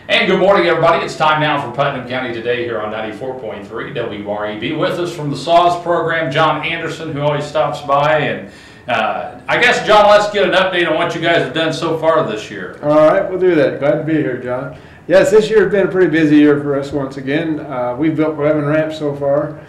And good morning, everybody. It's time now for Putnam County Today here on 94.3 WREB. With us from the SAWS program, John Anderson, who always stops by. And I guess, John, let's get an update on what you guys have done so far this year. All right, we'll do that. Glad to be here, John. Yes, this year has been a pretty busy year for us once again. We've built 11 ramps so far.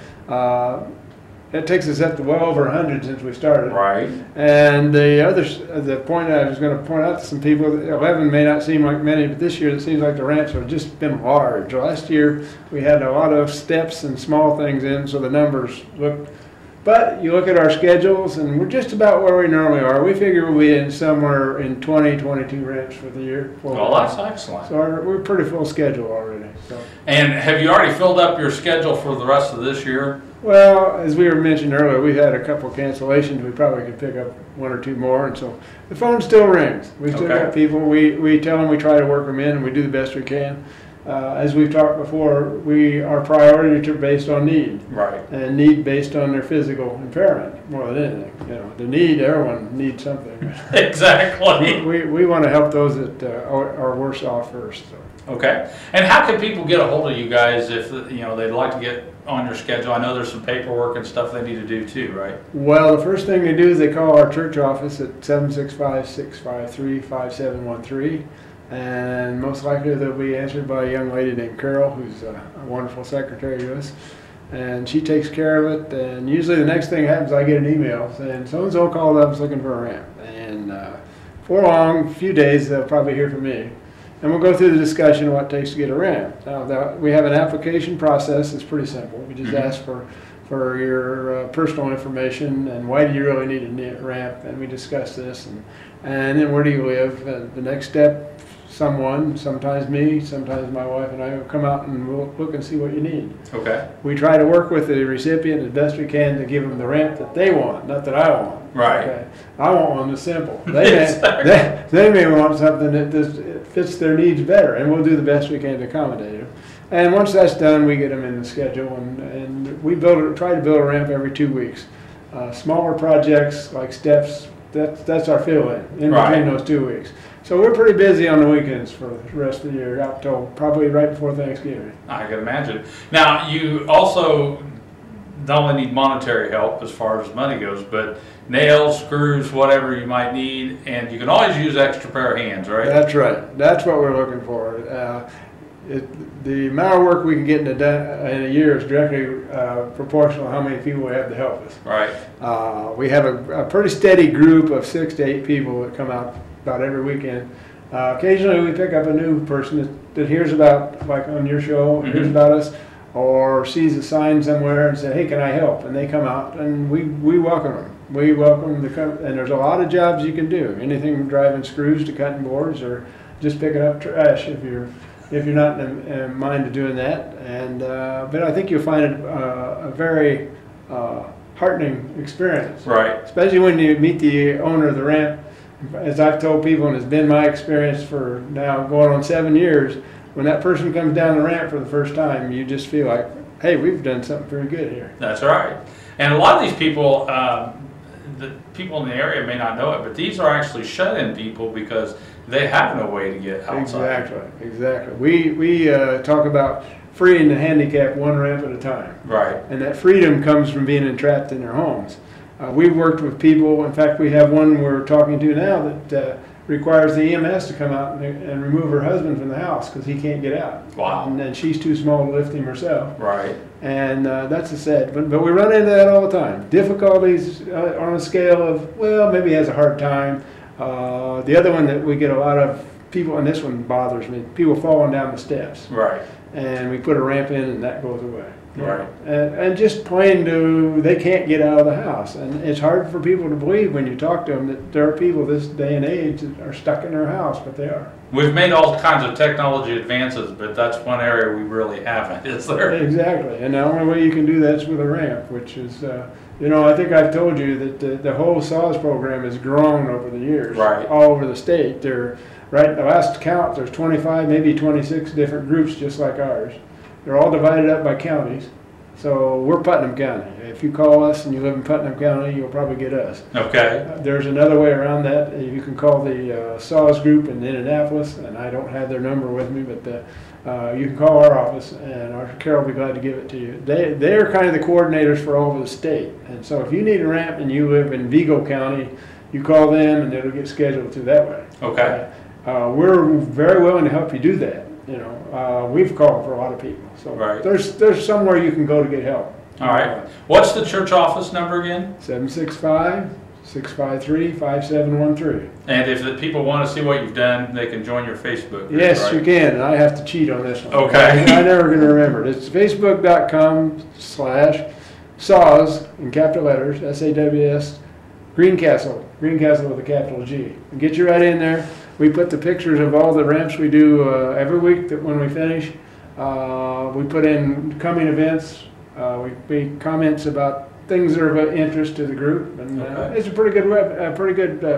It takes us up to well over 100 since we started. Right. And the point I was going to point out to some people, 11 may not seem like many, but this year it seems like the ramps have just been large. Last year we had a lot of steps and small things in, so the numbers look. But you look at our schedules, and we're just about where we normally are. We figure we'll be in somewhere in 22 ramps for the year. Well, that's excellent. So we're pretty full schedule already. So. And have you already filled up your schedule for the rest of this year? Well, as we were mentioned earlier, we've had a couple cancellations. We probably could pick up one or two more, and so the phone still rings. We still got people. We tell them we try to work them in, and we do the best we can. As we've talked before, our priorities are based on need, right? And need based on their physical impairment more than anything. You know, the need, everyone needs something. Exactly. We want to help those that are worse off first. So. Okay. And how can people get a hold of you guys if they'd like to get on your schedule? I know there's some paperwork and stuff they need to do too, right? Well, the first thing they do is they call our church office at 765-653-5713. And most likely they'll be answered by a young lady named Carol, who's a wonderful secretary to us. And she takes care of it. And usually the next thing happens, I get an email saying, so-and-so called up, is looking for a ramp. And for a few days, they'll probably hear from me. And we'll go through the discussion of what it takes to get a ramp. Now, we have an application process. It's pretty simple. We just ask for your personal information and why do you really need a ramp, and we discuss this. And then where do you live? The next step, sometimes me, sometimes my wife and I will come out and we'll look and see what you need. Okay. We try to work with the recipient as best we can to give them the ramp that they want, not that I want. Right. Okay. I want one that's simple. They may want something that fits their needs better, and we'll do the best we can to accommodate them. And once that's done, we get them in the schedule, and we try to build a ramp every 2 weeks. Smaller projects like steps, that's our fill-in between those 2 weeks. So we're pretty busy on the weekends for the rest of the year, up till probably right before Thanksgiving. I can imagine. Now, you also not only need monetary help as far as money goes, but nails, screws, whatever you might need, and you can always use extra pair of hands, right? That's right. That's what we're looking for. The amount of work we can get in a year is directly proportional to how many people we have to help us. Right. We have a pretty steady group of 6 to 8 people that come out about every weekend. Occasionally we pick up a new person that hears about, like on your show, hears about us, or sees a sign somewhere and say, hey, can I help? And they come out, and we welcome them. We welcome them to come, and there's a lot of jobs you can do. Anything from driving screws to cutting boards, or just picking up trash if you're not in mind of doing that. And but I think you'll find it a very heartening experience. Right. Especially when you meet the owner of the ramp. As I've told people, and it's been my experience for now going on 7 years, when that person comes down the ramp for the first time, you just feel like, hey, we've done something pretty good here. That's right. And a lot of these people, the people in the area may not know it, but these are actually shut-in people because they have no way to get outside. Exactly. We talk about freeing the handicapped one ramp at a time. Right. And that freedom comes from being entrapped in their homes. We've worked with people. In fact, we have one we're talking to now that requires the EMS to come out and remove her husband from the house because he can't get out. Wow. And then she's too small to lift him herself. Right. And that's a sad, but we run into that all the time. Difficulties on a scale of, well, maybe he has a hard time. The other one that we get a lot of people, and this one bothers me, people falling down the steps. Right. And we put a ramp in and that goes away. Right. And just plain they can't get out of the house. And it's hard for people to believe when you talk to them that there are people this day and age that are stuck in their house, but they are. We've made all kinds of technology advances, but that's one area we really haven't, is there? Exactly. And the only way you can do that is with a ramp, which is, I think I've told you that the whole SAWS program has grown over the years. Right. All over the state. Right, the last count, there's 25, maybe 26 different groups just like ours. They're all divided up by counties. So we're Putnam County. If you call us and you live in Putnam County, you'll probably get us. Okay. There's another way around that. You can call the SAWS group in Indianapolis, and I don't have their number with me, but you can call our office, and our Carol will be glad to give it to you. They're kind of the coordinators for all over the state, and so if you need a ramp and you live in Vigo County, you call them, and it'll get scheduled through that way. Okay. We're very willing to help you do that. You know, we've called for a lot of people, so Right. there's somewhere you can go to get help. All right. What's the church office number again? 765-653-5713. And if the people want to see what you've done, they can join your Facebook group, Yes, right? you can. And I have to cheat on this one. Okay. I'm never going to remember it. It's facebook.com/SAWS in capital letters, SAWS, Greencastle with a capital G. And get you right in there. We put the pictures of all the ramps we do every week that when we finish. We put in coming events. We make comments about things that are of interest to the group, and Okay. it's a pretty good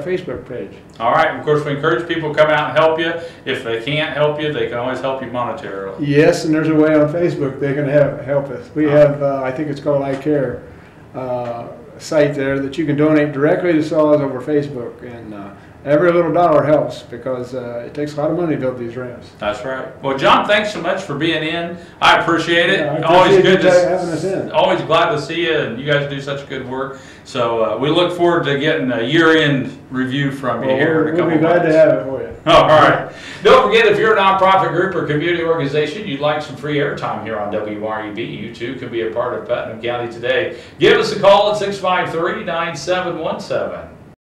Facebook page. All right. Of course, we encourage people to come out and help you. If they can't help you, they can always help you monetarily. Yes, and there's a way on Facebook they can help us. We have, I think it's called I Care site there that you can donate directly to SAWS over Facebook, and every little dollar helps because it takes a lot of money to build these ramps. That's right. Well, John, thanks so much for being in. I appreciate it. Yeah, I Always appreciate good you to having us in. Always glad to see you, and you guys do such good work. So we look forward to getting a year-end review from you here in a couple We'll be glad months. to have it for you. All right. Don't forget, if you're a nonprofit group or community organization, you'd like some free airtime here on WREB, you too can be a part of Putnam County Today. Give us a call at 653-9717.